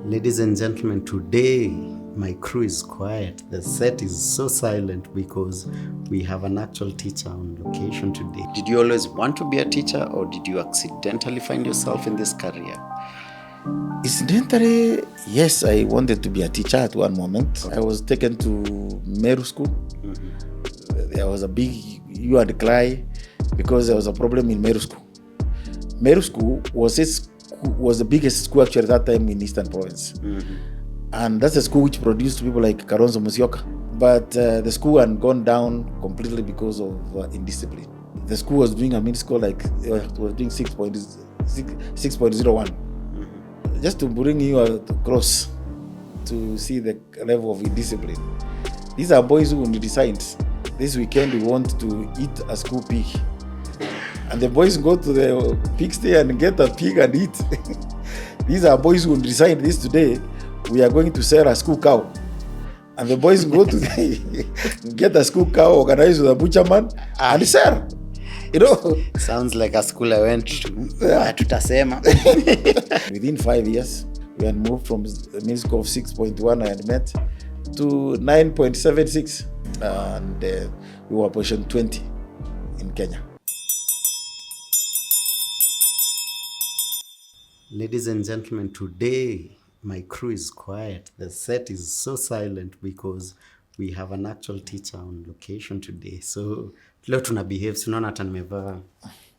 Ladies and gentlemen, today my crew is quiet. The set is so silent because we have an actual teacher on location today. Did you always want to be a teacher, or did you accidentally find yourself in this career? Incidentally, yes, I wanted to be a teacher at one moment. I was taken to Meru School. There was a big hue and cry because there was a problem in Meru School. Meru School was the biggest school actually at that time in Eastern Province. And that's a school which produced people like Karonzo Musyoka. But the school had gone down completely because of indiscipline. The school was doing a mini score like it was doing 6.01. Just to bring you across to see the level of indiscipline. These are boys who decide this weekend we want to eat a school pig. And the boys go to the pigsty and get a pig and eat. These are boys who decide this today we are going to sell a school cow. And the boys go to get a school cow organized with a butcherman and sell. You know, sounds like a school I went to. Tutasema. Within 5 years, we had moved from a mean score of 6.1 I had met to 9.76, and we were position 20 in Kenya. Ladies and gentlemen, today my crew is quiet. The set is so silent because we have an actual teacher on location today. So leo tuna behave. Sinaona hata nimevaa.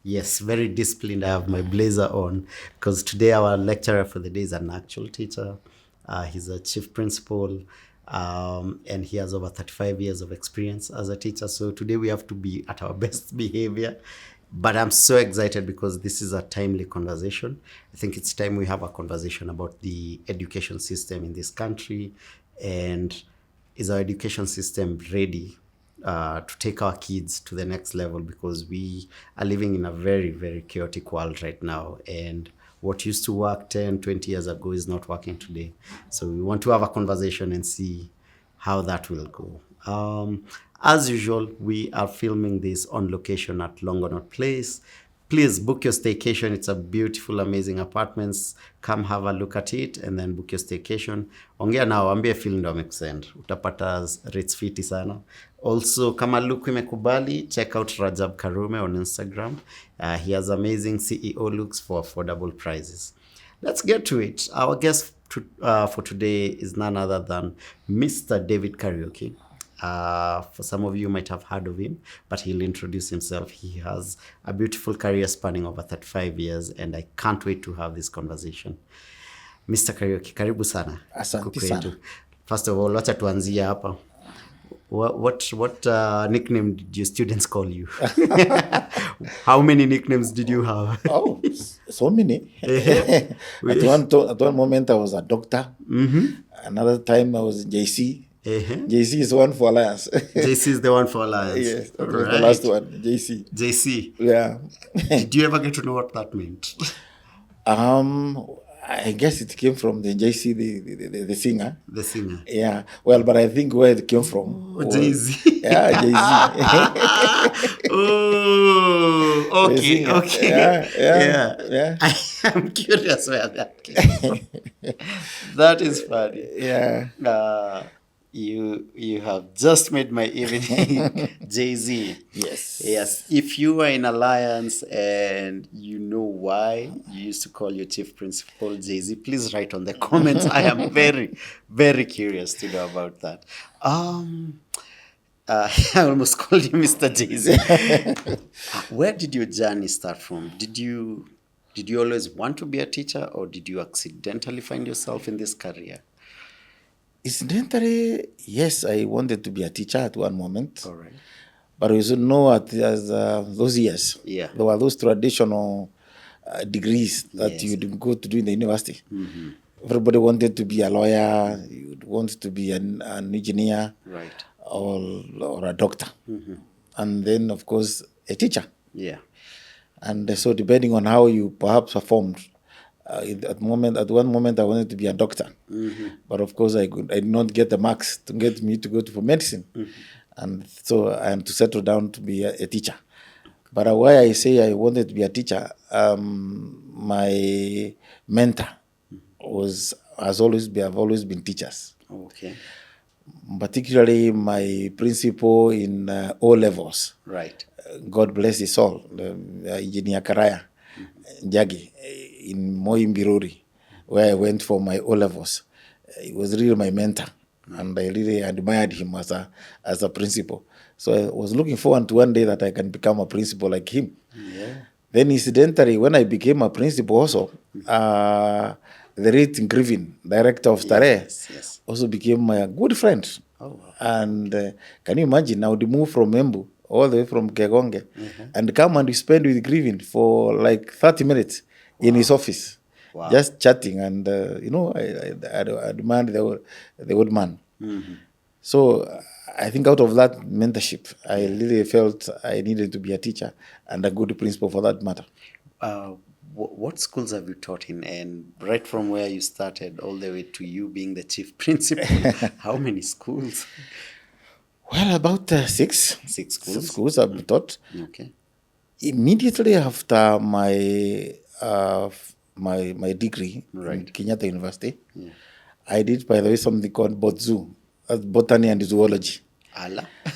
Yes, very disciplined. I have my blazer on because today our lecturer for the day is an actual teacher. He's a chief principal, and he has over 35 years of experience as a teacher. So today we have to be at our best behavior. But I'm so excited because this is a timely conversation. I think it's time we have a conversation about the education system in this country, and is our education system ready to take our kids to the next level, because we are living in a very, very chaotic world right now, and what used to work 10, 20 years ago is not working today. So we want to have a conversation and see how that will go. As usual, we are filming this on location at Longonot Place. Please book your staycation. It's a beautiful, amazing apartments. Come have a look at it and then book your staycation. Ongea nao, ambie feel ndo amekusend. Utapata rates fiti sana. Also, kama look imekubali, check out Rajab Karume on Instagram. He has amazing CEO looks for affordable prices. Let's get to it. Our guest for today is none other than Mr. David Kariuki. For some of you might have heard of him, but he'll introduce himself. He has a beautiful career spanning over 35 years, and I can't wait to have this conversation. Mr. Kariuki, karibu sana. Asante sana. First of all, wacha tuanzie hapa. What nickname did your students call you? How many nicknames did you have? Oh, so many. At one moment I was a doctor. Another time I was JC. JC is one for Alliance. JC is the one for Alliance. Yes, that was the last one. JC. JC. Yeah. Did you ever get to know what that meant? I guess it came from the JC, the singer. The singer. Yeah. Well, but I think where it came from. Jay-Z. Yeah, Jay-Z. Oh, okay, okay. Yeah. I'm curious where that came. That is funny. Yeah. You have just made my evening. Jay-Z. Yes. If you are in Alliance and you know why you used to call your chief principal Jay-Z, please write on the comments. I am very, very curious to know about that. I almost called you Mr. Jay-Z. Where did your journey start from? Did you always want to be a teacher, or did you accidentally find yourself in this career? Incidentally, yes, I wanted to be a teacher at one moment. All right. But you should know as those years, there were those traditional degrees that you'd go to do in the university. Everybody wanted to be a lawyer, you'd want to be an engineer, right, or a doctor. And then, of course, a teacher. Yeah. And so depending on how you perhaps performed, at one moment I wanted to be a doctor, but of course I did not get the marks to get me to go for medicine, and so I had to settle down to be a teacher. But why I say I wanted to be a teacher, my mentor was have always been teachers. Okay. Particularly my principal in O levels. Right. God bless his soul, Engineer Karaya Njagi in Moimbiruri, where I went for my O levels. He was really my mentor, and I really admired him as a principal. So I was looking forward to one day that I can become a principal like him. Yeah. Then incidentally, when I became a principal also, the late Griffin, director of Stare, Yes. also became my good friend. Oh, wow. And can you imagine, I would move from Embu all the way from Kegonge and come and spend with Griffin for like 30 minutes in his office, just chatting. And, I admired the old man. So I think out of that mentorship, I really felt I needed to be a teacher and a good principal for that matter. What schools have you taught in? And right from where you started all the way to you being the chief principal, how many schools? Well, about 6. 6 schools. 6 schools I've taught. Okay. Immediately after my my degree in Kenyatta University, I did, by the way, something called BOTZU, botany and zoology.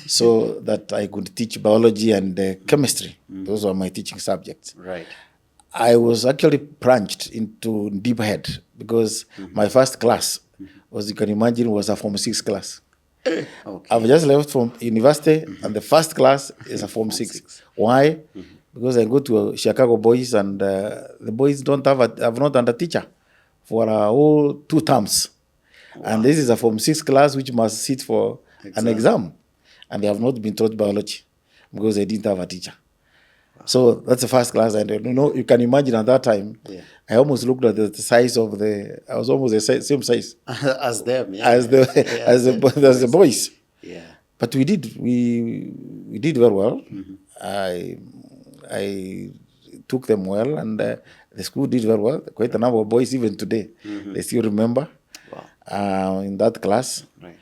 So that I could teach biology and chemistry. Those were my teaching subjects. Right. I was actually plunged into deep head because my first class was, you can imagine, was a Form 6 class. Okay. I've just left from university and the first class is a Form 6. Why? Because I go to Chicago boys and the boys have not had a teacher for a whole 2 terms. Wow. And this is a Form 6 class which must sit for an exam. And they have not been taught biology because they didn't have a teacher. So that's the first class, and you can imagine at that time, I almost looked at the size of I was almost the same size as them, as the boys. Yeah. But we did very well. I took them well, and the school did very well. Quite a number of boys even today, they still remember. Wow. In that class. Right.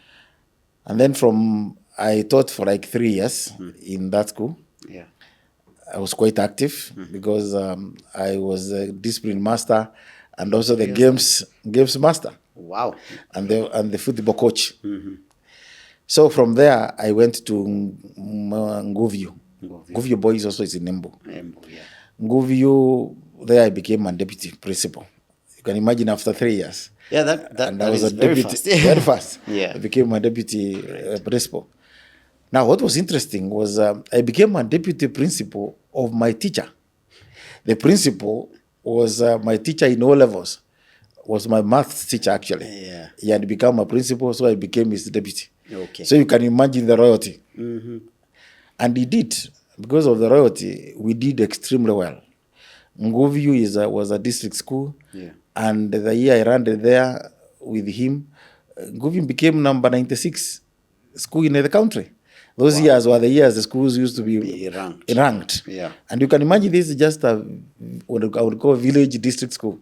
And then I taught for like 3 years in that school. Yeah. I was quite active because I was a discipline master and also the games master. Wow. And the football coach. So from there, I went to Nguviu. Nguviu boys also is in Embu. Nguviu, there I became a deputy principal. You can imagine after 3 years. Yeah, that was is a deputy, very fast. Yeah. I became a deputy principal. Now, what was interesting was I became a deputy principal of my teacher. The principal was my teacher in O levels, was my maths teacher actually. Yeah. He had become a principal, so I became his deputy. Okay. So you can imagine the royalty. And he did, because of the royalty, we did extremely well. Nguviu was a district school, and the year I ran there with him, Nguviu became number 96 school in the country. Those years were the years the schools used to be ranked. Yeah. And you can imagine this is just what I would call village district school.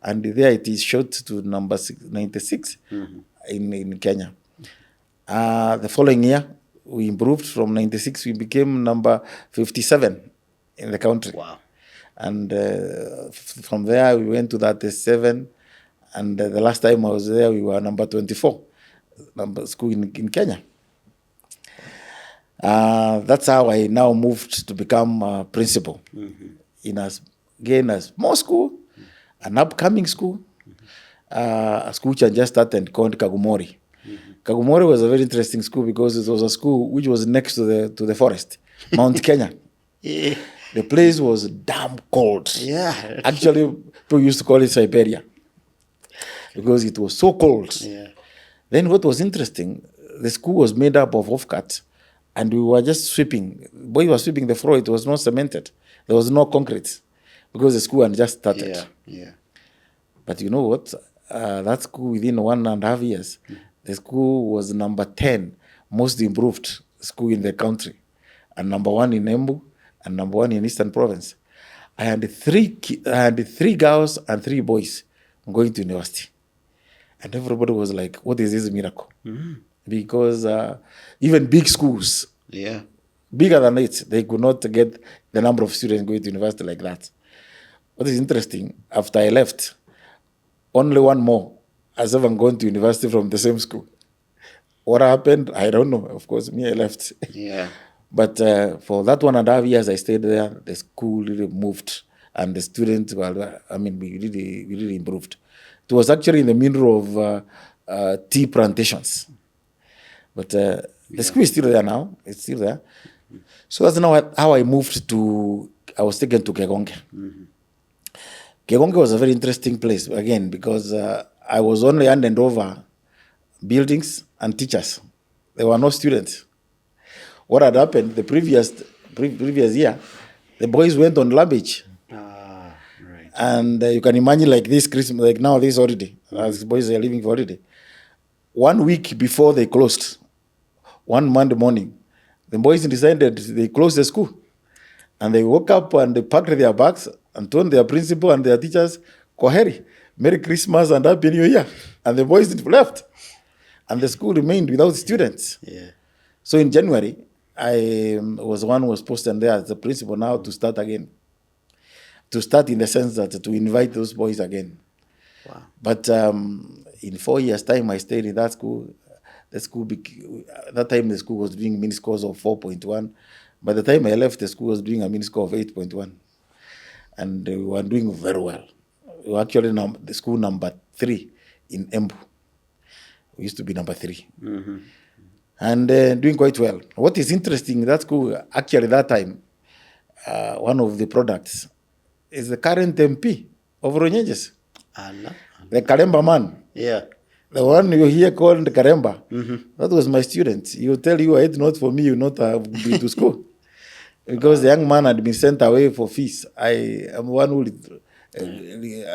And there it is shot to number 96 in Kenya. The following year, we improved from 96, we became number 57 in the country. Wow. And from there, we went to 37. And the last time I was there, we were number 24, number school in Kenya. That's how I now moved to become a principal in a small school, an upcoming school, a school which I just started called Kagumori. Kagumori was a very interesting school because it was a school which was next to the forest, Mount Kenya. The place was damn cold. Yeah. Actually, people used to call it Siberia because it was so cold. Yeah. Then what was interesting, the school was made up of offcuts. And we were just sweeping. Boy was sweeping the floor. It was not cemented. There was no concrete because the school had just started. Yeah. But you know what? That school, within 1.5 years, the school was number 10 most improved school in the country, and number 1 in Embu, and number 1 in Eastern Province. I had 3 girls and 3 boys going to university, and everybody was like, "What is this miracle?" Because even big schools, bigger than it, they could not get the number of students going to university like that. What is interesting, after I left, only 1 more has ever gone to university from the same school. What happened? I don't know. Of course, me, I left. Yeah. But for that 1.5 years I stayed there, the school really moved, and the students, well, I mean, we really improved. It was actually in the middle of tea plantations. But the school is still there now. It's still there. So that's now how I moved to, I was taken to Kegonge. Kegonge was a very interesting place, again, because I was only handed over buildings and teachers. There were no students. What had happened the previous year, the boys went on lampage. Right. And you can imagine, like this Christmas, like now this holiday, as boys are leaving for holiday. 1 week before they closed, one Monday morning, the boys decided they closed the school. And they woke up and they packed their bags and told their principal and their teachers, Koheri, Merry Christmas and Happy New Year. And the boys left. And the school remained without students. Yeah. So in January, I was one who was posted there as the principal now to start again. To start in the sense that to invite those boys again. Wow. But in 4 years' time, I stayed in that school. The school, that time the school was doing mini scores of 4.1. By the time I left, the school was doing a mini score of 8.1. And we were doing very well. We were actually the school number 3 in Embu. We used to be number 3. Mm-hmm. And doing quite well. What is interesting, that school, actually that time, one of the products is the current MP of Ronyenjes. The Karemba man. Yeah. The one you hear called Karemba. Mm-hmm. That was my student. He will tell you, it's not for me, you not have been to school. Because the young man had been sent away for fees. I am one who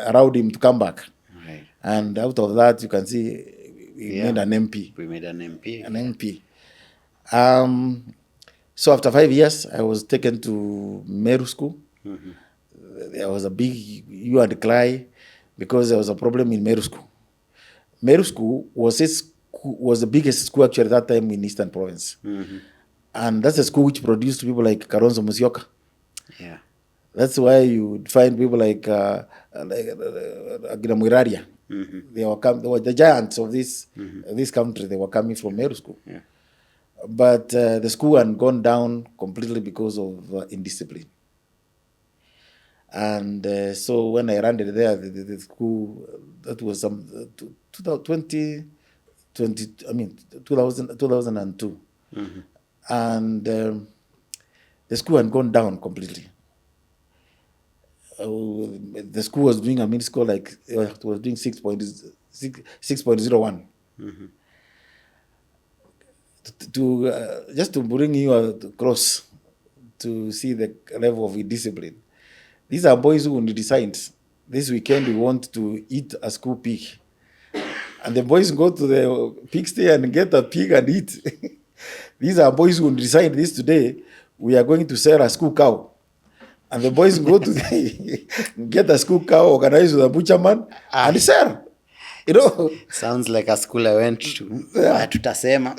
allowed him to come back. Right. And out of that, you can see we made an MP. We made an MP. An MP. So after 5 years, I was taken to Meru School. Mm-hmm. There was a big hue and cry because there was a problem in Meru School. Meru School was the biggest school actually at that time in Eastern Province. Mm-hmm. And that's a school which produced people like Karonzo Musyoka. Yeah. That's why you would find people like Aginamwiraria. Mm-hmm. They were the giants of this country. They were coming from Meru School. Yeah. But the school had gone down completely because of indiscipline. And so when I landed there, the school, that was 2002. Mm-hmm. And the school had gone down completely. The school was doing a mini score like it was doing 6.01. Mm-hmm. Just to bring you across to see the level of discipline. These are boys who decide this weekend we want to eat a school pig. And the boys go to the pigsty and get a pig and eat. These are boys who decide this today we are going to sell a school cow. And the boys go to get a school cow organized with a butcherman and sell. You know, sounds like a school I went to. Yeah. Tutasema.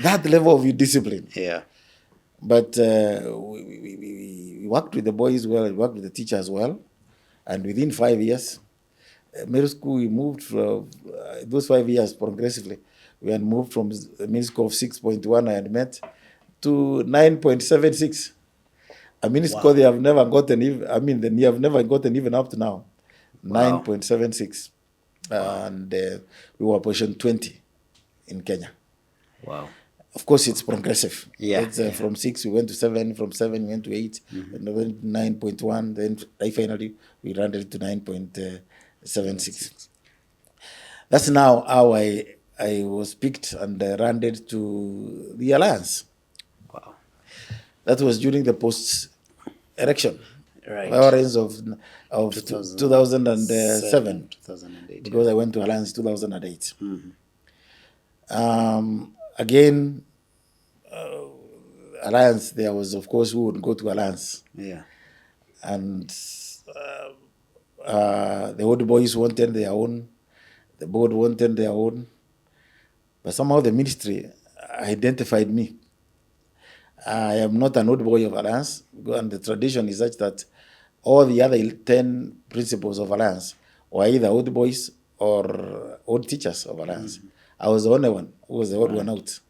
That level of discipline. Yeah. But we worked with the boys well, we worked with the teachers well. And within 5 years, middle school, we moved from those 5 years progressively. We had moved from a middle score of 6.1 I had met to 9.76. A middle score they have never gotten even, they have never gotten even up to now. 9.76. And we were position 20 in Kenya. Wow. Of course, it's progressive. Yeah. It's, from 6, we went to 7. From 7, we went to 8. Mm-hmm. And then went to 9.1. Then finally, we landed to 9.76. That's now how I was picked and landed to the Alliance. Wow. That was during the post-election. Right. Violence of 2007. 2008. Because I went to Alliance 2008. Mm-hmm. Again, Alliance, there was, of course, who would go to Alliance. Yeah. And the old boys wanted their own. The board wanted their own. But somehow the ministry identified me. I am not an old boy of Alliance, and the tradition is such that all the other 10 principals of Alliance were either old boys or odd teachers of Alliance. I was the only one who was the odd one out.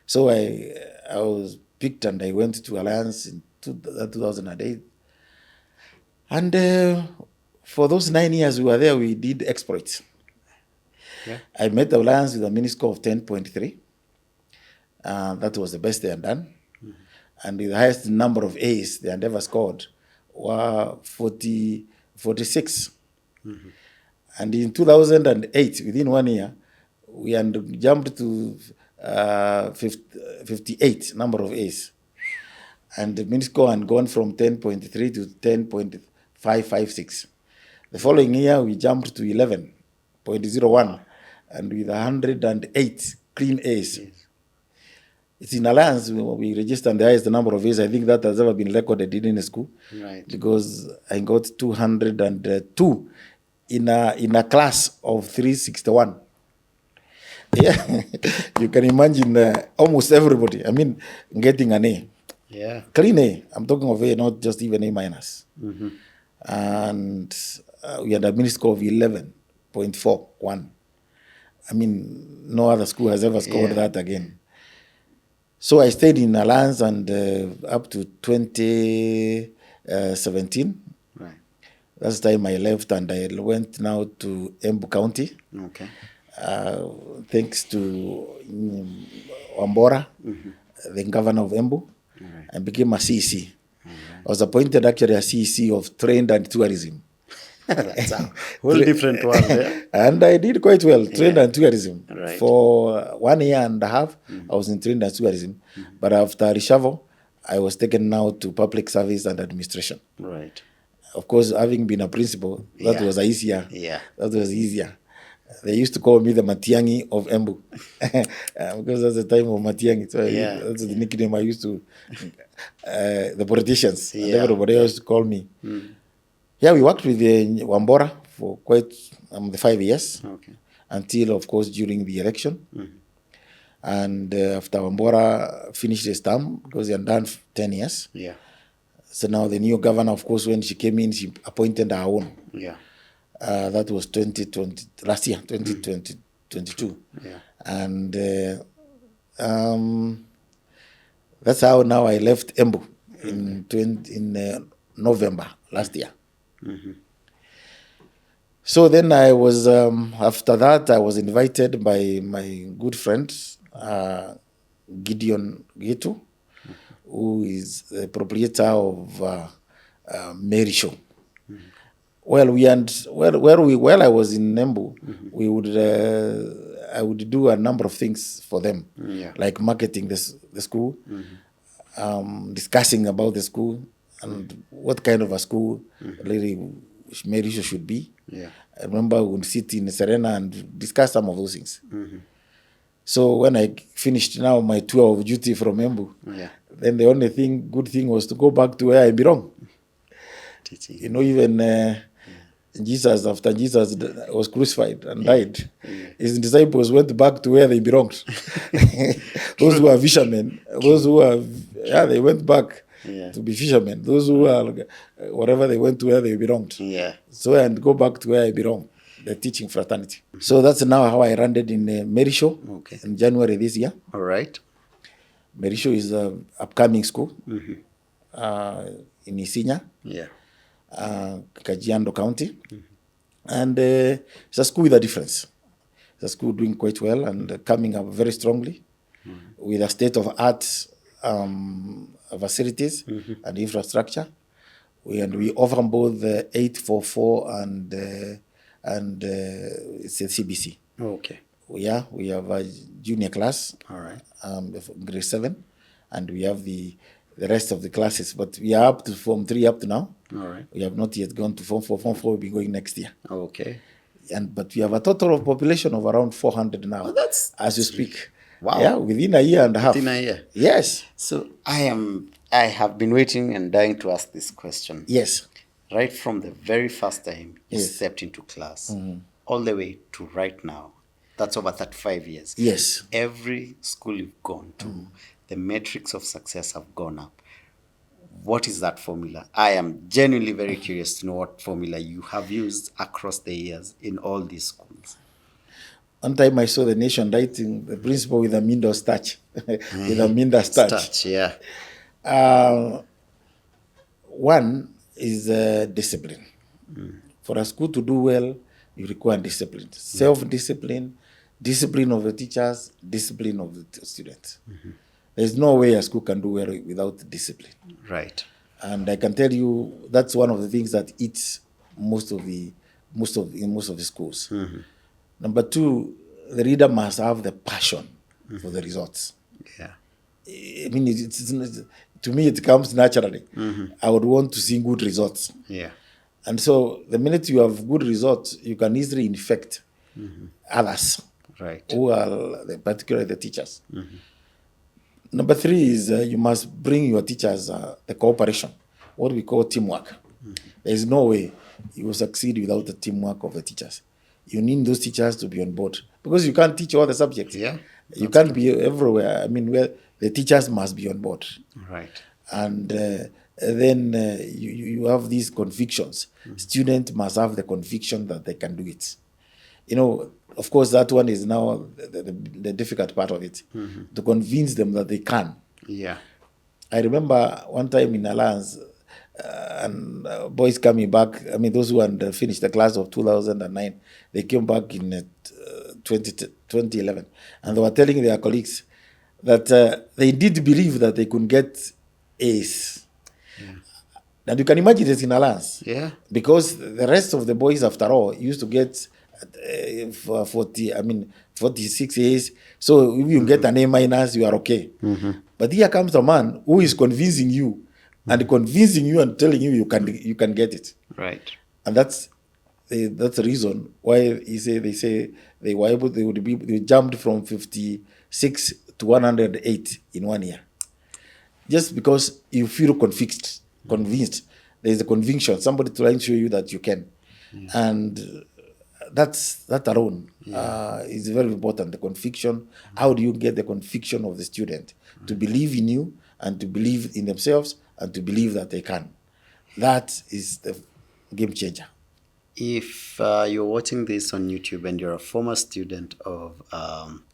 So I was picked and I went to Alliance in 2008. And for those 9 years we were there, we did exploits. Yeah. I met the Alliance with a mini score of 10.3. That was the best they had done. And the highest number of A's they had ever scored were 46. And in 2008, within 1 year, we had jumped to 58 number of A's. And the mini score had gone from 10.3 to 10.556. The following year, we jumped to 11.01, and with 108 clean A's. Yes. It's in Alliance, we registered the highest number of A's. I think that has ever been recorded in a school. Right. Because I got 202 in a class of 361. Yeah, you can imagine almost everybody, I mean, getting an A. Yeah. Clean A. I'm talking of A, not just even A minus. And we had a mini score of 11.41. I mean, no other school has ever scored that again. So I stayed in Alliance and up to 2017. Right. That's the time I left and I went now to Embu County. Okay. Thanks to Wambora, the governor of Embu. Right. I became a CEC. I was appointed actually a CEC of Trade and Tourism. That's a whole different one. Yeah? And I did quite well, Trade and Tourism. Right. For 1 year and a half, I was in Trade and Tourism. But after reshuffle, I was taken now to Public Service and Administration. Right. Of course, having been a principal, that was easier. Yeah. That was easier. They used to call me the Matiangi of Embu because that's the time of Matiangi. So that's the nickname I used to, the politicians. And everybody else called me. Yeah, we worked with Wambora for quite the 5 years. Okay. Until, of course, during the election. And after Wambora finished his term, because he had done 10 years. Yeah. So now the new governor, of course, when she came in, she appointed her own. Yeah. That was 2020, last year, 2022. Yeah. And that's how now I left Embu in November last year. So then I was, after that, I was invited by my good friend, Gideon Gitu, who is the proprietor of Marish Show. Well, while I was in Embu, we would I would do a number of things for them, like marketing the school, discussing about the school and what kind of a school really Marish Show should be. Yeah. I remember we would sit in Serena and discuss some of those things. So when I finished now my tour of duty from Embu, then the only good thing was to go back to where I belong. You know, even Jesus, after Jesus was crucified and died, his disciples went back to where they belonged. Those who are fishermen, those who are, they went back to be fishermen. Those who are, whatever, they went to where they belonged. Yeah. So, and go back to where I belong, the teaching fraternity. So that's now how I landed in Marish Show in January this year. All right. Marish Show is an upcoming school in Isinya. Yeah. Kajiado County. And it's a school with a difference. It's a school doing quite well and coming up very strongly with a state-of-art facilities and infrastructure. We offer both the 844 and it's a CBC. Okay. We have a junior class, all right, grade 7, and we have the rest of the classes, but we are up to Form 3 up to now. All right. We have not yet gone to Form 4. Form 4 will be going next year. Okay. But we have a total of population of around 400 now. Oh, as you speak. Wow. Yeah, within a year and a half. Within a year. Yes. So I have been waiting and dying to ask this question. Yes. Right from the very first time you stepped into class, all the way to right now. That's over 35 years. Yes. Every school you've gone to, the metrics of success have gone up. what is that formula? I am genuinely very curious to know what formula you have used across the years in all these schools. One time I saw the nation writing the principle with a minder starch, with a minder starch. Starch, yeah. One is discipline. For a school to do well, you require discipline. Self-discipline, discipline of the teachers, discipline of the students. There's no way a school can do well without discipline. Right. And I can tell you that's one of the things that eats most of the schools. Number two, the reader must have the passion for the results. Yeah. I mean, to me, it comes naturally. I would want to see good results. Yeah. And so the minute you have good results, you can easily infect others, Right. who are particularly the teachers. Number three is you must bring your teachers the cooperation, what we call teamwork. There is no way you will succeed without the teamwork of the teachers. You need those teachers to be on board because you can't teach all the subjects. Yeah. You can't be everywhere. I mean, where the teachers must be on board. Right. And then you have these convictions. Students must have the conviction that they can do it. You know, of course, that one is now the difficult part of it, to convince them that they can. Yeah. I remember one time in Alliance, and boys coming back, I mean, those who had finished the class of 2009, they came back in 2011, and they were telling their colleagues that they did believe that they could get A's. And you can imagine it in Alliance. Yeah. Because the rest of the boys, after all, used to get 46 A's. So if you get an A minus, you are okay. But here comes a man who is convincing you and telling you you can get it. Right. And that's the reason why they say they jumped from 56 to 108 in 1 year. Just because you feel convinced. There is a conviction, somebody trying to show you that you can. And that alone is very important, the conviction. How do you get the conviction of the student to believe in you and to believe in themselves and to believe that they can? That is the game changer. If you're watching this on YouTube and you're a former student of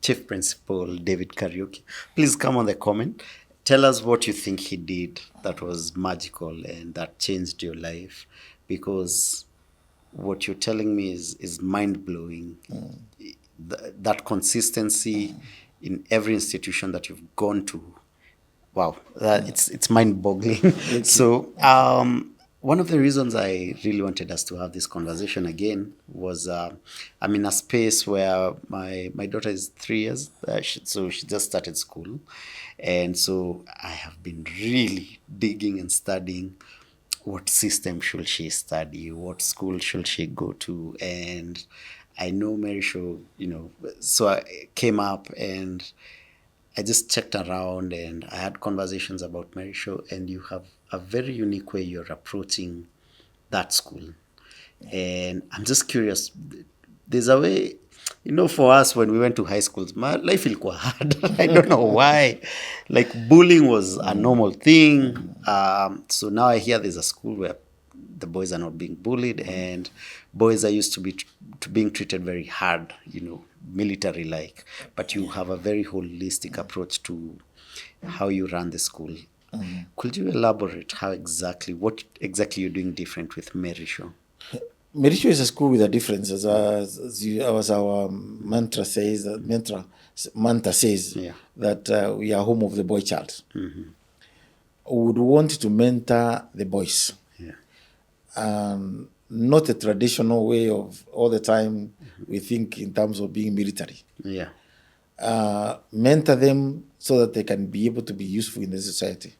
Chief Principal David Kariuki, please come on the comment. Tell us what you think he did that was magical and that changed your life, because what you're telling me is mind-blowing. That consistency in every institution that you've gone to, wow, it's mind-boggling. So one of the reasons I really wanted us to have this conversation again was I'm in a space where my daughter is 3 years, so she just started school. And so I have been really digging and studying what system should she study, what school should she go to. And I know Marish Show, so I came up and I just checked around and I had conversations about Marish Show, and you have a very unique way you're approaching that school. And I'm just curious, there's a way, for us when we went to high schools, my life ilikuwa hard. I don't know why. Like bullying was a normal thing. So now I hear there's a school where the boys are not being bullied, and boys are used to being treated very hard, military-like. But you have a very holistic approach to how you run the school. Could you elaborate what exactly you're doing different with Marish Show? Marish Show is a school with a difference, as our mantra says. That we are home of the boy child. We would want to mentor the boys. Not a traditional way of all the time we think in terms of being military. Mentor them so that they can be able to be useful in the society.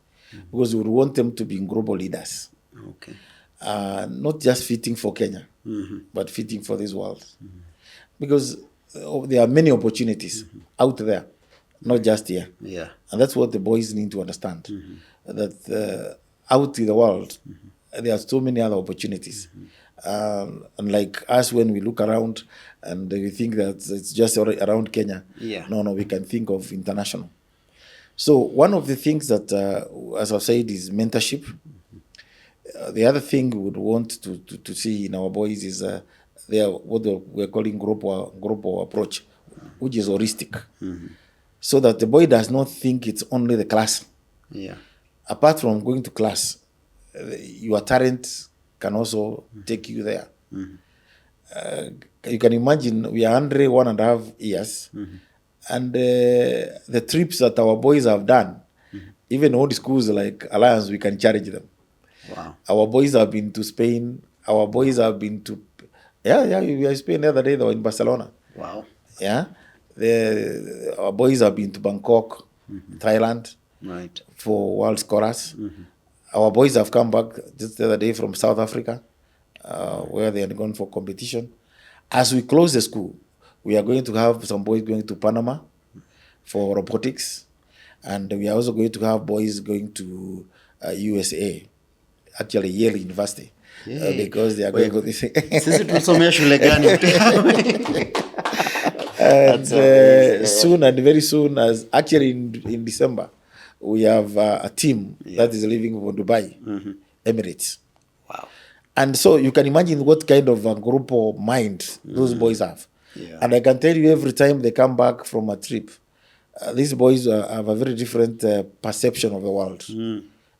Because we would want them to be global leaders. Okay. Not just fitting for Kenya, but fitting for this world. Because there are many opportunities out there, not just here. And that's what the boys need to understand. That out in the world, there are so many other opportunities. Unlike us, when we look around and we think that it's just around Kenya. No, we can think of international. So one of the things that, as I've said, is mentorship. The other thing we would want to see in our boys is we're calling global approach, which is holistic, so that the boy does not think it's only the class. Yeah. Apart from going to class, your talent can also take you there. You can imagine we are under 1.5 years, and the trips that our boys have done, even old schools like Alliance, we can charge them. Wow. Our boys have been to Spain. Our boys have been to, we were in Spain the other day. They were in Barcelona. Wow. Yeah, our boys have been to Bangkok, Thailand, Right. for World Scorers. Our boys have come back just the other day from South Africa, where they are going for competition. As we close the school, we are going to have some boys going to Panama for robotics, and we are also going to have boys going to USA, actually Yale University, because they are going to this. Sisi tulisomea shule gani? And soon and very soon, as actually in December, we have a team that is leaving for Dubai, Emirates. Wow. And so you can imagine what kind of a group of mind those boys have. Yeah. And I can tell you, every time they come back from a trip, these boys have a very different perception of the world.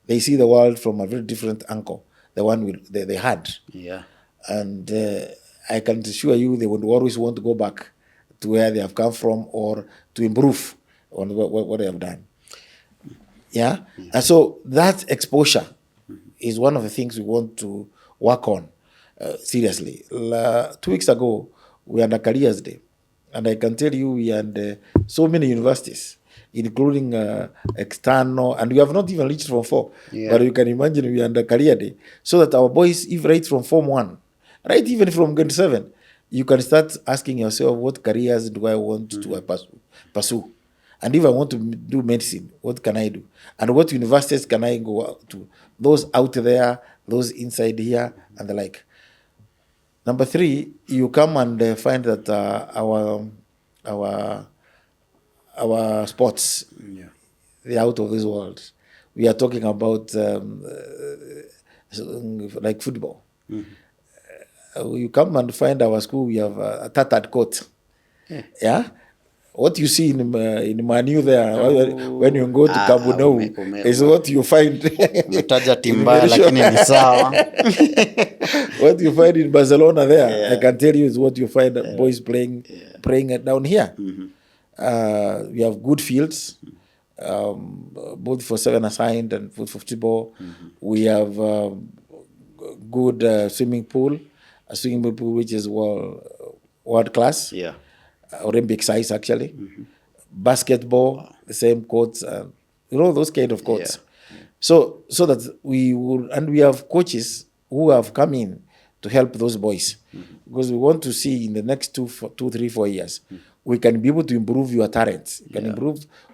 They see the world from a very different angle, the one they had. Yeah. And I can assure you, they would always want to go back to where they have come from, or to improve on what they have done. Yeah? And so that exposure is one of the things we want to work on seriously. 2 weeks ago, we had a Careers Day. And I can tell you, we had so many universities, including external, and we have not even reached Form 4. Yeah. But you can imagine we had a Career Day, so that our boys, if right from Form 1, right even from grade 7, you can start asking yourself, what careers do I want to pursue? And if I want to do medicine, what can I do? And what universities can I go out to? Those out there, those inside here, and the like. Number 3, you come and find that our sports, they're out of this world. We are talking about like football. You come and find our school, we have a tattered coat. Yeah? What you see in Manu there, when you go to Kabunau, is what you find. Umetaja timbaya lakini ni sawa. What you find in Barcelona there, I can tell you, is what you find boys playing down here. We have good fields, both for 7-a-side and for football. We have good swimming pool, a swimming pool which is world class. Yeah. Olympic size, actually. Basketball, the same courts, those kind of courts. Yeah. So that we will, and we have coaches who have come in to help those boys, because we want to see in the next 2, 3, 4 years, we can be able to improve your talents.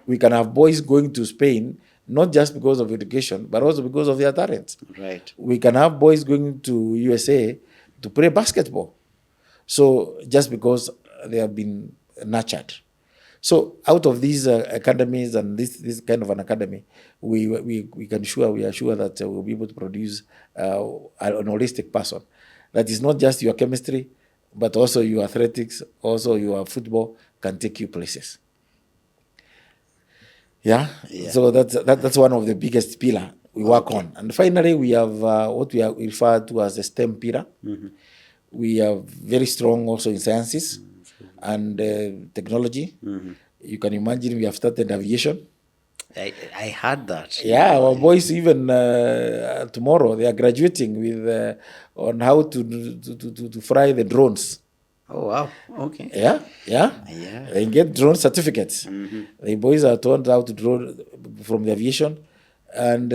We can have boys going to Spain, not just because of education, but also because of their talents. Right. We can have boys going to USA to play basketball. So just because they have been nurtured. So out of these academies and this kind of an academy, we are sure that we'll be able to produce an holistic person. That is not just your chemistry, but also your athletics, also your football can take you places. Yeah? So that's one of the biggest pillar we work on. And finally, we have what we refer to as the STEM pillar. We are very strong also in sciences and technology. You can imagine we have started aviation. I heard that. Yeah, our boys even tomorrow, they are graduating with on how to fly the drones. Oh, wow. Okay. Yeah. They get drone certificates. The boys are taught how to drone from the aviation. And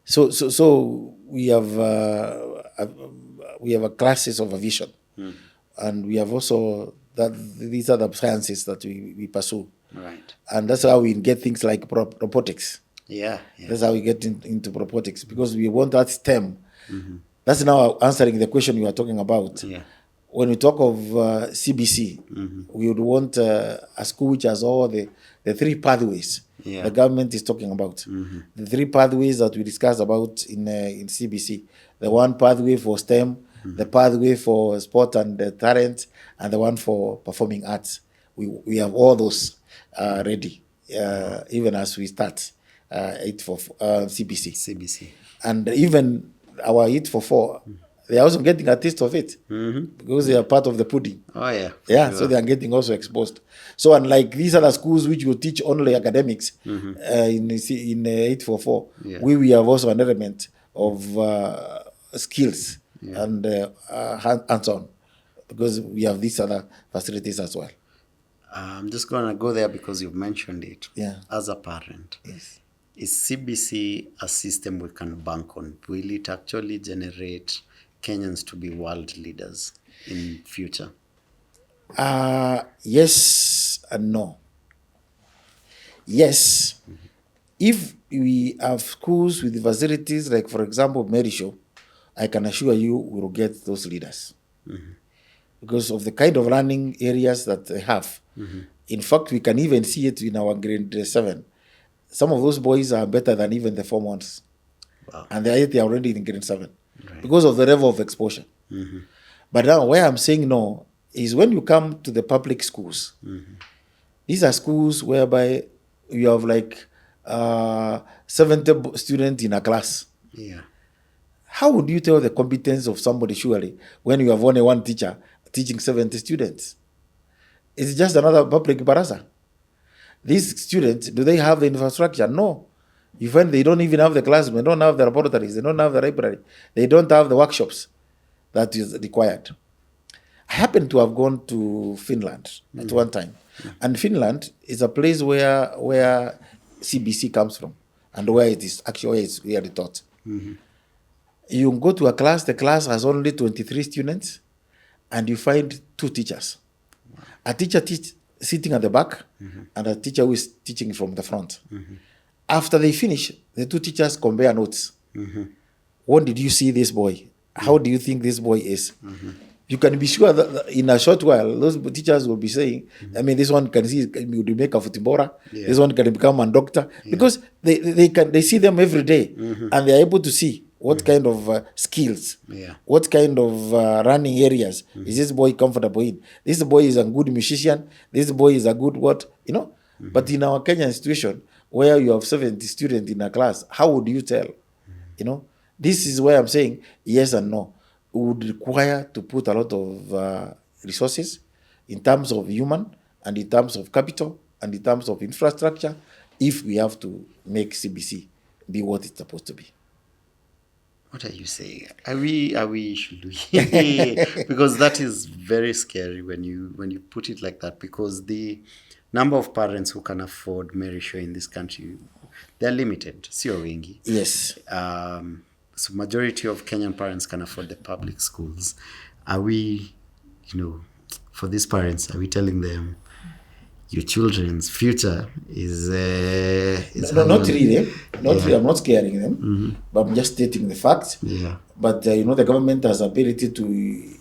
so we have a classes of aviation. And we have also these are the sciences that we pursue. Right. And that's how we get things like robotics. Yeah. That's how we get into robotics, because we want that STEM. That's now answering the question you are talking about. Yeah. when we talk of CBC, we would want a school which has all the 3 pathways the government is talking about. The 3 pathways that we discussed about in CBC. The one pathway for STEM, the pathway for sport and talent, and the one for performing arts. We have all those ready, even as we start 8 for CBC. And even our 8 for 4, they are also getting a taste of it because they are part of the pudding. Oh, yeah. Yeah, sure. So they are getting also exposed. So unlike these other schools which will teach only academics in 844, we have also an element of skills and hands-on, because we have these other facilities as well. I'm just going to go there because you've mentioned it. Yeah. As a parent, Yes. is CBC a system we can bank on? Will it actually generate Kenyans to be world leaders in future? Yes and no. Yes, if we have schools with facilities like, for example, Marish Show, I can assure you we will get those leaders because of the kind of learning areas that they have. In fact, we can even see it in our grade 7. Some of those boys are better than even the Form 1s. Wow. And they are already in grade 7 because of the level of exposure. But now where I'm saying no is when you come to the public schools. These are schools whereby you have like 70 students in a class. Yeah. How would you tell the competence of somebody surely when you have only one teacher teaching 70 students? It's just another public baraza. These students, do they have the infrastructure? No. You find they don't even have the classroom, they don't have the laboratories, they don't have the library, they don't have the workshops that is required. I happen to have gone to Finland at one time. And Finland is a place where CBC comes from and where it is actually really taught. You go to a class, the class has only 23 students, and you find 2 teachers. A teacher sitting at the back, and a teacher who is teaching from the front. After they finish, the 2 teachers compare notes. When did you see this boy? How do you think this boy is? You can be sure that in a short while, those teachers will be saying, I mean, this one can see, will make a futibora, this one can become a doctor, because they see them every day, and they are able to see what kind of skills, what kind of running areas is this boy comfortable in. This boy is a good musician, this boy is a good what, you know. But in our Kenyan situation, where you have 70 students in a class, how would you tell? You know, this is where I'm saying yes and no. It would require to put a lot of resources in terms of human and in terms of capital and in terms of infrastructure if we have to make CBC be what it's supposed to be. What are you saying? Should we? Because that is very scary when you put it like that, because the number of parents who can afford Marish Show in this country, they're limited. Sio wengi. Yes. So majority of Kenyan parents can afford the public schools. Are we, for these parents, are we telling them your children's future is no, not really. Not really. I'm not scaring them, but I'm just stating the facts. Yeah. But the government has ability to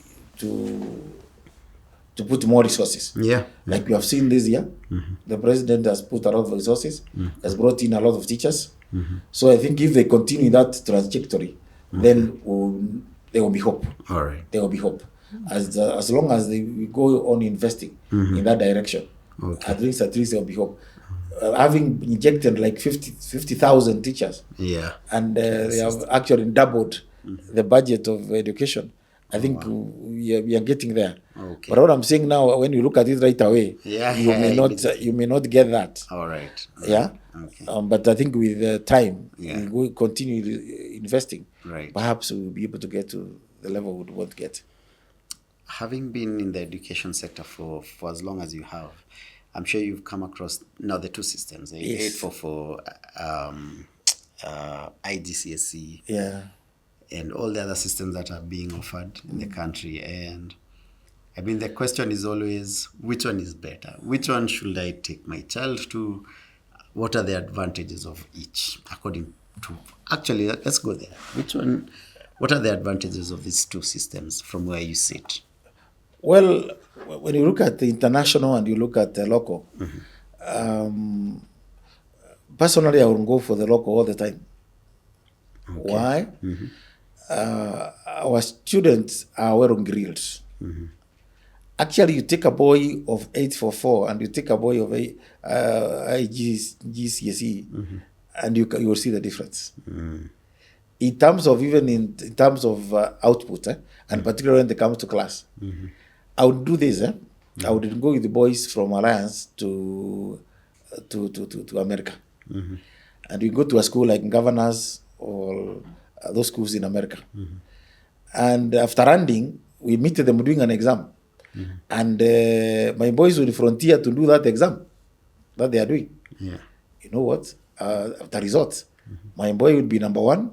put more resources. Yeah. Like we have seen this year, the president has put a lot of resources, has brought in a lot of teachers. So I think if they continue that trajectory, then there will be hope. All right. There will be hope. As long as we go on investing in that direction, at least there will be hope. Having injected like 50,000 teachers, and they have actually doubled the budget of education. I think we are getting there. Okay. But what I'm saying now, when you look at it right away, you may not get that. All right. Yeah. Okay. But I think with time, we will continue investing. Right. Perhaps we will be able to get to the level we want to get. Having been in the education sector for as long as you have, I'm sure you've come across now the 2 systems, the 844, IGCSE. Yeah. And all the other systems that are being offered in the country. And I mean, the question is always, which one is better? Which one should I take my child to? What are the advantages of each? Actually, let's go there. What are the advantages of these 2 systems from where you sit? Well, when you look at the international and you look at the local, personally, I would go for the local all the time. Okay. Why? Our students are well on grills. Actually, you take a boy of 844 and you take a boy of GCSE, and you will see the difference. In terms of in terms of output, and particularly when they come to class, I would do this. I would go with the boys from Alliance to America, and we go to a school like Governors or those schools in America, and after landing, we meet them doing an exam, and my boys will frontier to do that exam that they are doing. Yeah. You know what? The results, my boy would be number 1.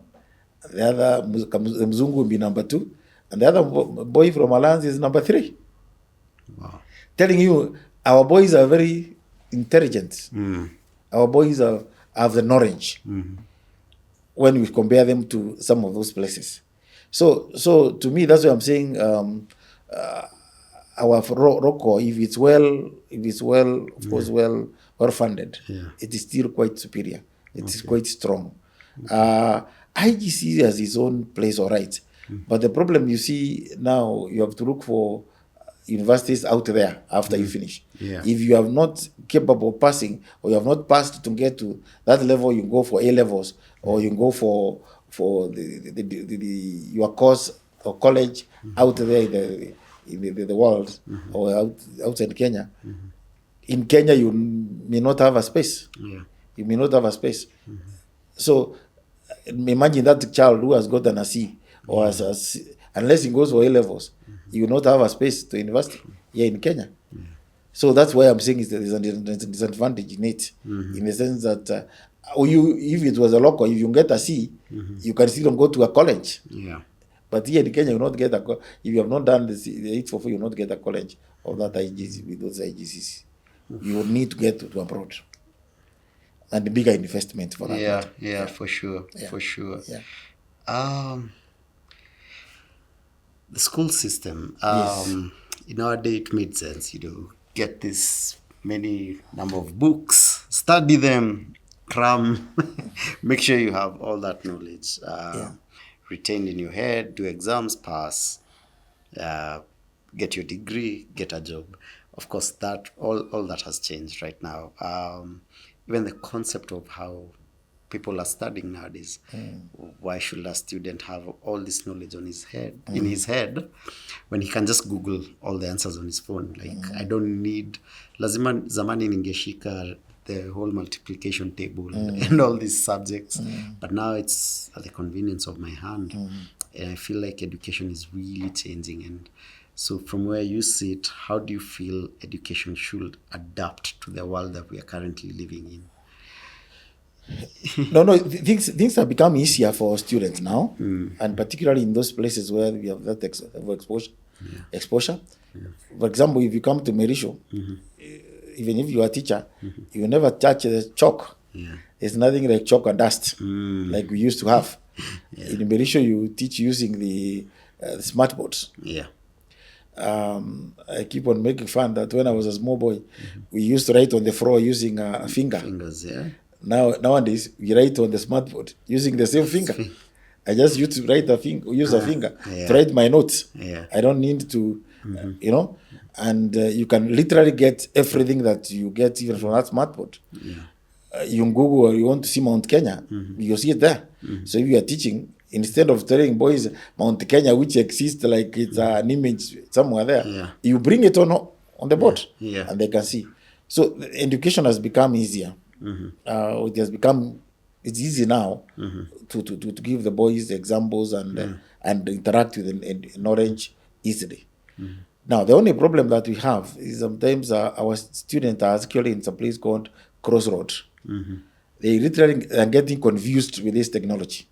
The other Mzungu will be number 2, and the other boy from Alliance is number 3. Wow. Telling you, our boys are very intelligent. Our boys have the knowledge when we compare them to some of those places. So to me, that's why I'm saying our ROCO, if it's well, of course, well funded, it is still quite superior. It is quite strong. IGC has its own place, all right. But the problem you see now, you have to look for universities out there after you finish. Yeah. If you are not capable of passing, or you have not passed to get to that level, you go for A levels, or you go for your course or college out there in the world, or outside Kenya. In Kenya, you may not have a space. Yeah. You may not have a space. So imagine that child who has gotten a C, or unless he goes for A levels, you will not have a space to university here in Kenya. So that's why I'm saying there's a disadvantage in it, in the sense that if it was a local, if you get a C, you can still go to a college. Yeah. But here in Kenya, you will not get if you have not done the 844, you will not get a college of that IGC with those IGCs. You will need to get to abroad, and the bigger investment for that. Yeah, for sure. Yeah. The school system, Yes. in our day, it made sense, get this many number of books, study them, cram, make sure you have all that knowledge retained in your head, do exams, pass, get your degree, get a job. Of course, that all that has changed right now. Even the concept of how people are studying nowadays. Why should a student have all this knowledge in his head when he can just Google all the answers on his phone? Like, I don't need lazima zamani ningeshika the whole multiplication table and all these subjects, but now it's at the convenience of my hand. And I feel like education is really changing. And so from where you sit, how do you feel education should adapt to the world that we are currently living in? No, things have become easier for students now, and particularly in those places where we have that exposure. For example, if you come to Marish Show, even if you are a teacher, you never touch the chalk. There's nothing like chalk and dust like we used to have. In Marish Show, you teach using the smart boards. I keep on making fun that when I was a small boy, we used to write on the floor using a finger. Fingers, Nowadays, we write on the smartboard using the same finger. I just used to use a finger to write my notes. I don't need to, and you can literally get everything that you get even from that smartboard. You Google, or you want to see Mount Kenya, you see it there. So if you are teaching, instead of telling boys Mount Kenya, which exists like it's an image somewhere there, you bring it on the board, and they can see. So education has become easier. It's easy now to give the boys examples and interact with the knowledge easily. Now, the only problem that we have is sometimes our students are actually in some place called crossroad. They literally are getting confused with this technology.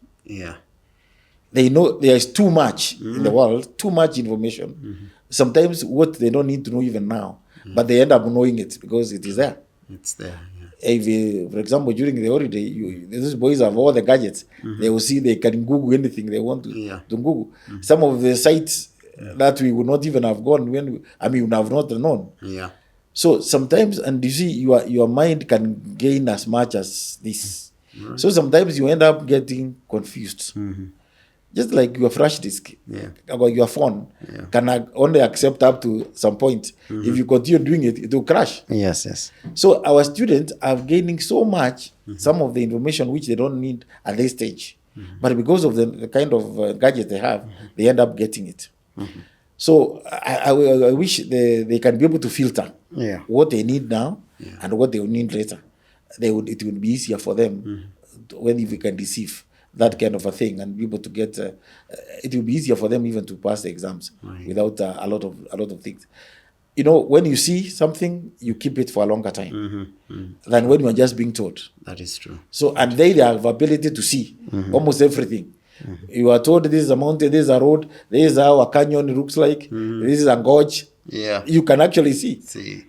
They know there is too much in the world, too much information. Sometimes what they don't need to know even now, but they end up knowing it because it is there. It's there. If, for example, during the holiday, these boys have all the gadgets. They will see they can Google anything they want to Google. Some of the sites that we would not even have gone we would have not known. Yeah. So sometimes, and you see, your mind can gain as much as this. So sometimes you end up getting confused. Just like your flash disk, or your phone, can only accept up to some point. If you continue doing it, it will crash. Yes. So our students are gaining so much, some of the information which they don't need at this stage. But because of the kind of gadget they have, they end up getting it. So I wish they can be able to filter what they need now and what they will need later. It would be easier for them when if we can deceive that kind of a thing and be able to get. It will be easier for them even to pass the exams without a lot of things. You know, when you see something, you keep it for a longer time than when you are just being told. That is true. So, and they have ability to see almost everything. You are told this is a mountain, this is a road, this is how a canyon looks like, this is a gorge. Yeah. You can actually see. See.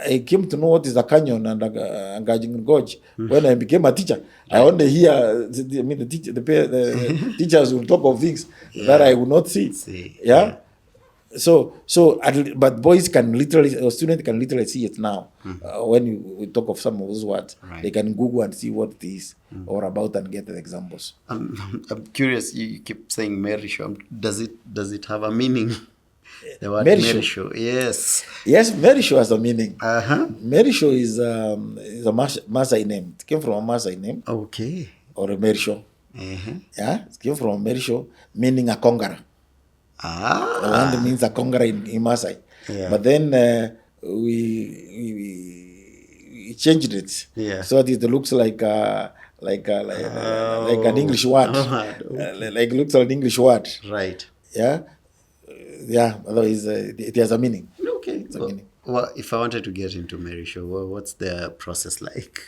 I came to know what is a canyon and a gorge when I became a teacher. I only hear, the teachers will talk of things that I would not see. Yeah? So, but boys can literally, or students can literally see it now. When we talk of some of those words, they can Google and see what it is or about and get the examples. I'm curious. You keep saying Marish Show. Does it have a meaning? The word Marish Show. Yes. Yes, Marish Show has a meaning. Marish Show is a Maasai name. It came from a Maasai name. Okay. Or a Marish Show. Yeah, it came from a Marish Show, meaning a conqueror. The one that means a conqueror in Maasai. Yeah. But then we changed it. Yeah. So that it looks like an English word. Like looks like an English word. Right. Yeah. Yeah. Otherwise, it has a meaning. Okay. It's a meaning. Well, if I wanted to get into Marish Show, what's the process like?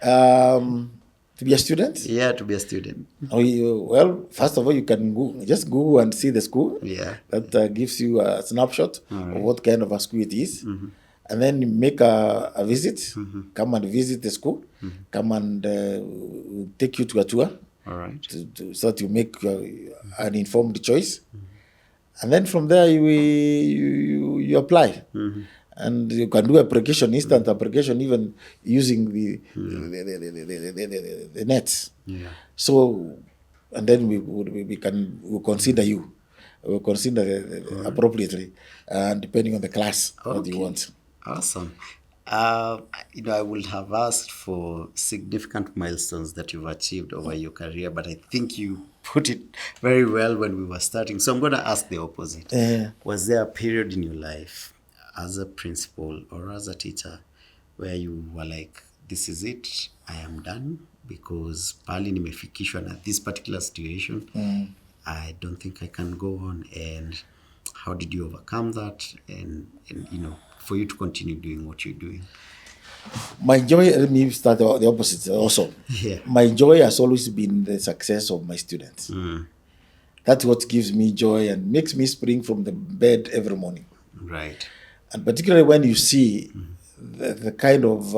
To be a student? Yeah, to be a student. Well, first of all, you can just Google and see the school. Yeah. That gives you a snapshot of what kind of a school it is. And then you make a visit. Come and visit the school. Come and take you to a tour. All right. So that you make an informed choice. And then from there, you apply. And you can do application, instant application, even using the nets. Yeah. So, and then we'll consider you. We'll consider appropriately, depending on the class that you want. Awesome. I would have asked for significant milestones that you've achieved over your career, but I think you put it very well when we were starting. So I'm going to ask the opposite. Was there a period in your life as a principal or as a teacher where you were like, this is it, I am done, because pali nimefikishwa na this particular situation, I don't think I can go on? And how did you overcome that? And for you to continue doing what you're doing? My joy, let me start the opposite also. Yeah. My joy has always been the success of my students. That's what gives me joy and makes me spring from the bed every morning. Right. And particularly when you see the kind of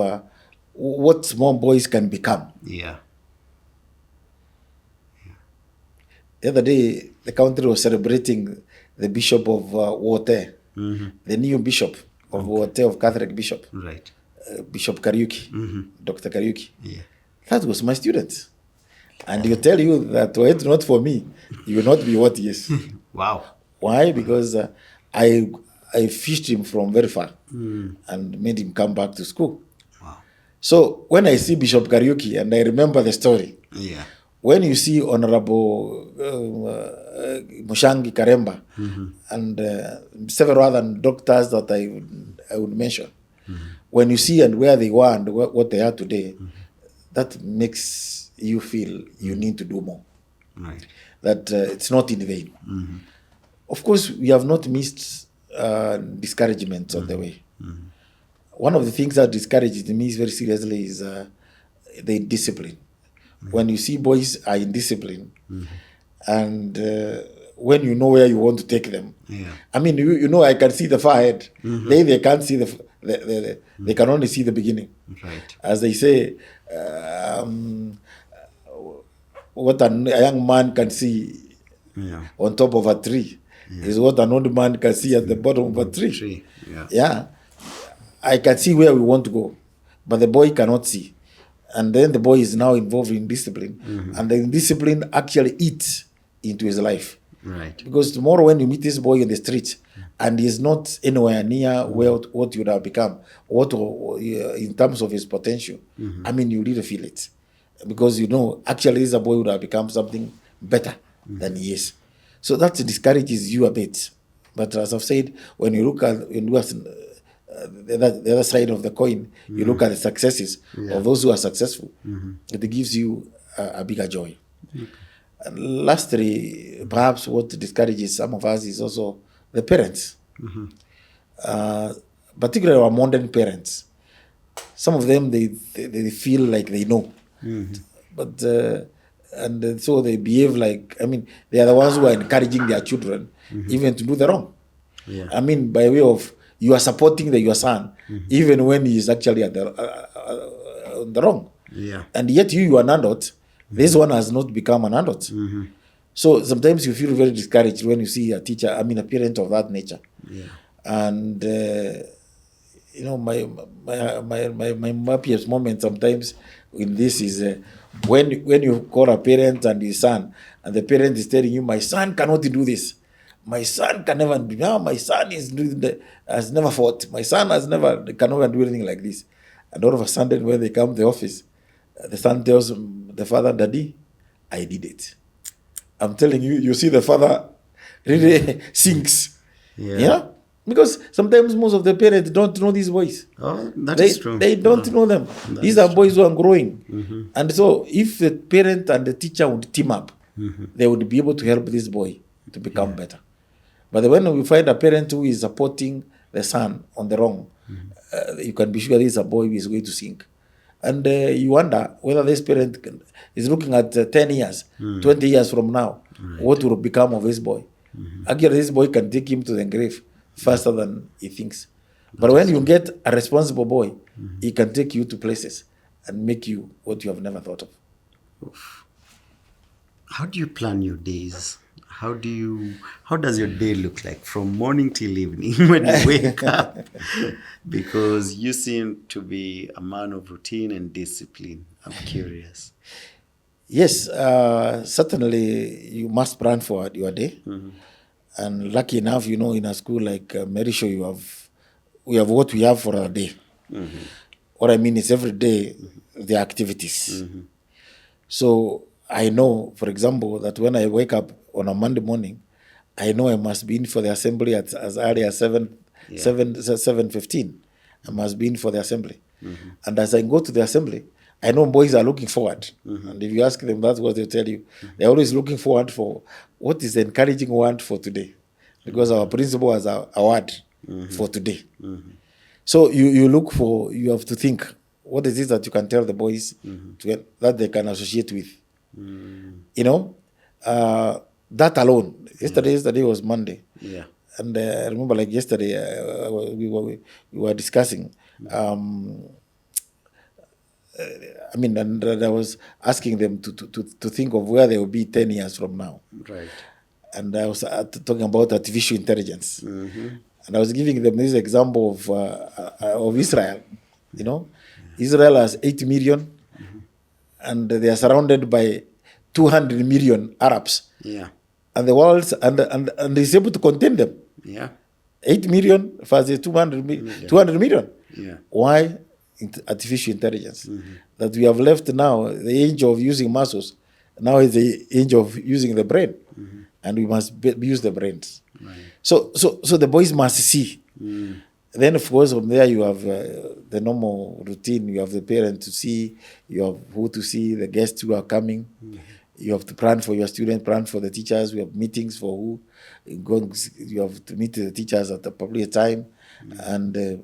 what small boys can become. Yeah. The other day, the country was celebrating the Bishop of Wote, the new Bishop of Wote, of Catholic Bishop. Right. Bishop Kariuki, Dr. Kariuki. Yeah. That was my student. And he'll tell you that were it not for me, you will not be what he is. Wow. Why? Because I fished him from very far and made him come back to school. Wow. So when I see Bishop Kariuki and I remember the story, when you see Honorable Mushangi Karemba and several other doctors that I would mention, when you see and where they were and what they are today, that makes you feel you need to do more. Right. That it's not in vain. Of course, we have not missed discouragements on the way. One of the things that discourages me very seriously is the discipline. When you see boys are in discipline, and when you know where you want to take them, I mean, I can see the far ahead. They can't see they can only see the beginning. Right. As they say, what a young man can see on top of a tree, is what an old man can see at the bottom of a tree. Yeah. Yeah. I can see where we want to go, but the boy cannot see. And then the boy is now involved in discipline. And the discipline actually eats into his life. Right. Because tomorrow when you meet this boy in the street and he's not anywhere near where what you would have become, what in terms of his potential, I mean, you really feel it. Because you know, actually this boy would have become something better than he is. So that discourages you a bit. But as I've said, when you look at the other side of the coin, you look at the successes of those who are successful, it gives you a bigger joy. And lastly, perhaps what discourages some of us is also the parents, particularly our modern parents. Some of them, they feel like they know, but and so they behave like, I mean, they are the ones who are encouraging their children even to do the wrong. Yeah. I mean, by way of you are supporting your son even when he is actually at the wrong. Yeah. And yet you are an adult. This one has not become an adult. So sometimes you feel very discouraged when you see a teacher, I mean, a parent of that nature. Yeah. And you know, my happiest moment sometimes in this is when you call a parent and his son, and the parent is telling you, my son cannot do this. My son can never do. Now my son has never fought. My son can never do anything like this. And all of a sudden, when they come to the office, the son tells the father, Daddy, I did it. I'm telling you, you see the father really sinks. Yeah. Because sometimes most of the parents don't know these boys. Oh, that is true. They don't know them. These are boys who are growing. And so if the parent and the teacher would team up, they would be able to help this boy to become better. But when we find a parent who is supporting the son on the wrong, you can be sure this is a boy who is going to sink. And you wonder whether this parent is looking at 10 years, 20 years from now, what will become of this boy. Actually, this boy can take him to the grave faster than he thinks. But when you get a responsible boy, he can take you to places and make you what you have never thought of. How do you plan your days? How does your day look like from morning till evening when you wake up? Because you seem to be a man of routine and discipline. I'm curious. Yes, certainly you must plan for your day. And lucky enough, you know, in a school like Marish Show, we have what we have for our day. What I mean is every day, the activities. So I know, for example, that when I wake up on a Monday morning, I know I must be in for the assembly at as early as 7:15. I must be in for the assembly. And as I go to the assembly, I know boys are looking forward. And if you ask them, that's what they'll tell you. They're always looking forward for what is the encouraging word for today. Because our principal has a word for today. So you have to think, what is it that you can tell the boys that they can associate with? You know, that alone. Yesterday was Monday. Yeah. And I remember like yesterday, we were discussing, I mean, and I was asking them to think of where they will be 10 years from now. Right. And I was talking about artificial intelligence. And I was giving them this example of Israel. You know, Israel has 8 million, and they are surrounded by 200 million Arabs. Yeah. And the world and is able to contain them. Yeah. 8 million versus 200 million. Yeah. Why? Artificial intelligence. That we have left now, the age of using muscles, now is the age of using the brain. And we must use the brains. Right. So the boys must see. Then, of course, from there you have the normal routine. You have the parent to see, you have who to see, the guests who are coming. You have to plan for your students, plan for the teachers. We have meetings for who. You have to meet the teachers at the appropriate time and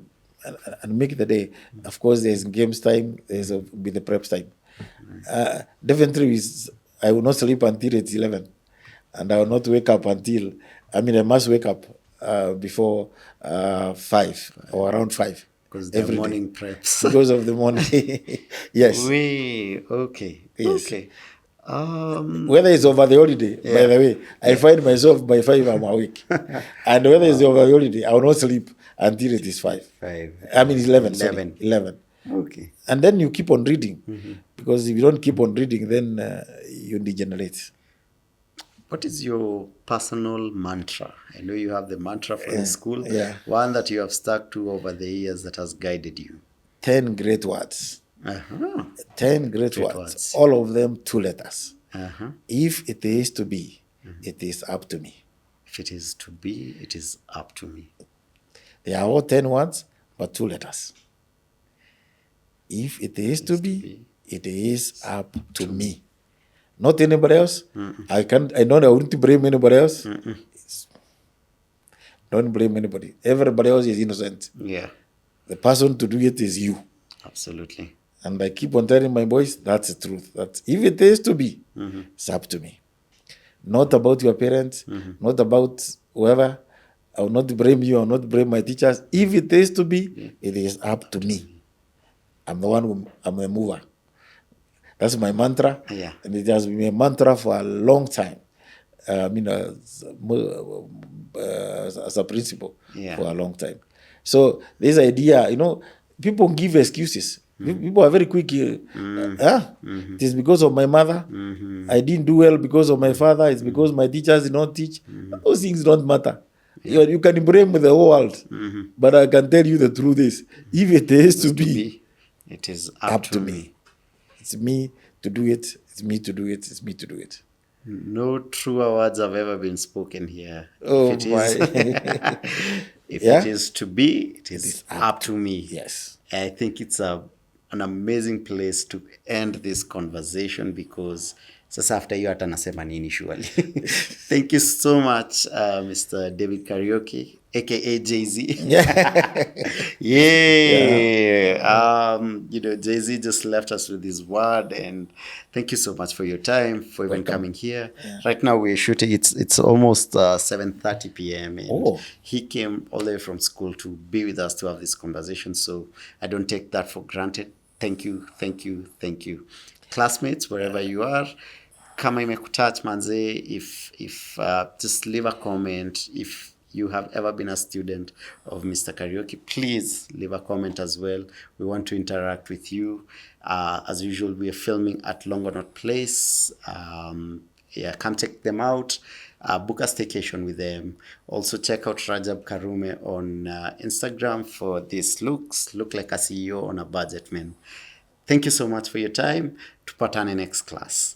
make the day. Of course, there's games time. There's be the prep time. Definitely, I will not sleep until it's 11. And I will not wake up until, I must wake up before 5 or around 5. Because the morning preps. Because of the morning. Yes. Okay. Yes. Okay. Whether it's over the holiday, by the way, I find myself by 5 I'm awake. And whether it's over the holiday, I will not sleep until it is 5. 5. I mean 11, sorry. 11. Okay. And then you keep on reading. Because if you don't keep on reading, then you degenerate. What is your personal mantra? I know you have the mantra for the school. Yeah. One that you have stuck to over the years that has guided you. 10 great words. 10 great words. All of them 2 letters. If it is to be, it is up to me. If it is to be, it is up to me. They are all 10 words, but 2 letters. If it is to be, it is up to me. Not anybody else. I wouldn't blame anybody else. Don't blame anybody. Everybody else is innocent. Yeah. The person to do it is you. Absolutely. And I keep on telling my boys, that's the truth. That if it is to be, it's up to me. Not about your parents, not about whoever. I will not blame you, I will not blame my teachers. If it is to be, it is up to me. I'm the one I'm a mover. That's my mantra. Yeah. And it has been a mantra for a long time. I mean, as a principle for a long time. So this idea, people give excuses. People are very quick. It is because of my mother. I didn't do well because of my father. It's because my teachers did not teach. Those things don't matter. You can blame the whole world. But I can tell you the truth is, if it is to be, it is up to me. It's me to do it. It's me to do it. It's me to do it. No truer words have ever been spoken here. Oh, if it is to be, it is up to me. Yes. I think it's an amazing place to end this conversation because sasa after you hata nasema nini surely. Thank you so much, Mr. David Kariuki, aka Jay-Z. Jay-Z just left us with his word, and thank you so much for your time, for even coming here. Right now we're shooting, it's almost 7:30 p.m. and he came all the way from school to be with us to have this conversation, so I don't take that for granted. Thank you. Classmates, wherever you are, kama imekutouch manze, if just leave a comment. If you have ever been a student of Mr. Kariuki, please leave a comment as well. We want to interact with you. As usual, we are filming at Longonot Place. Come check them out. Book a staycation with them. Also check out Rajab Karume on Instagram for this look like a CEO on a budget, man. Thank you so much for your time. Tupatane next class.